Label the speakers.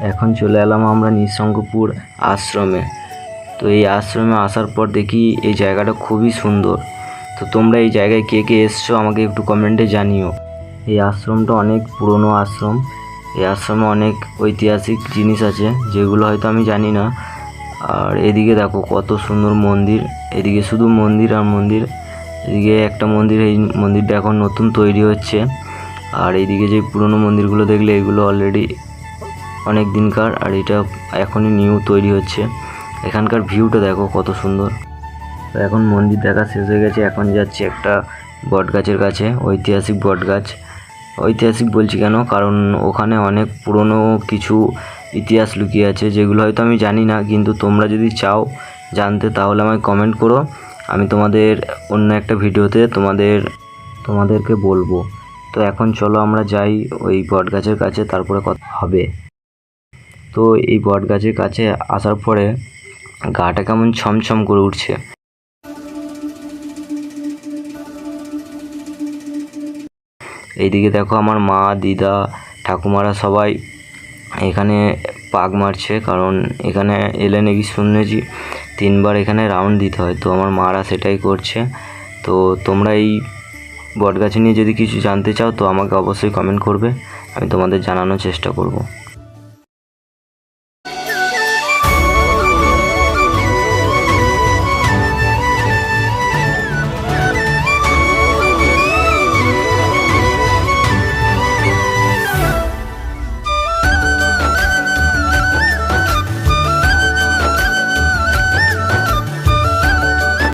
Speaker 1: এখন চলে এলাম আমরা নিঃসঙ্গপুর আশ্রমে। তো এই আশ্রমে আসার পর দেখি এই জায়গাটা খুবই সুন্দর। তো তোমরা এই জায়গায় কে কে এসছো আমাকে একটু কমেন্টে জানিও। এই আশ্রমটা অনেক পুরনো আশ্রম। এই আশ্রমে অনেক ঐতিহাসিক জিনিস আছে যেগুলো হয়তো আমি জানি না। আর এদিকে দেখো কত সুন্দর মন্দির, এদিকে শুধু মন্দির আর মন্দির। এদিকে একটা মন্দির, এই মন্দিরটা এখন নতুন তৈরি হচ্ছে। আর এইদিকে যে পুরনো মন্দিরগুলো দেখলে এগুলো অলরেডি অনেক দিনকার, আর এটা এখনই নিউ তৈরি হচ্ছে। এখানকার ভিউটা দেখো কত সুন্দর। তো এখন মন্দির দেখা শেষ হয়ে গেছে, এখন যাচ্ছি একটা বট গাছের কাছে, ঐতিহাসিক বট গাছ। ঐতিহাসিক বলছি কেন, কারণ ওখানে অনেক পুরনো কিছু ইতিহাস লুকিয়ে আছে যেগুলো হয়তো আমি জানি না, কিন্তু তোমরা যদি চাও জানতে তাহলে আমায় কমেন্ট করো, আমি তোমাদের অন্য একটা ভিডিওতে তোমাদেরকে বলবো। তো এখন চলো আমরা যাই ওই বট গাছের কাছে, তারপরে কথা হবে। তো এই বট গাছের কাছে আসার পরে গাটা কেমন ছমছম করে উঠছে। এইদিকে দেখো আমার মা, দিদা, ঠাকুমারা সবাই এখানে পাক মারছে, কারণ এখানে এলে নাকি শুনেছি 3বার এখানে রাউন্ড দিতে হয়। তো আমার মারা সেটাই করছে। তো তোমরা এই বটগাছ নিয়ে যদি কিছু জানতে চাও তো আমাকে অবশ্যই কমেন্ট করবে, আমি তোমাদের জানানোর চেষ্টা করব।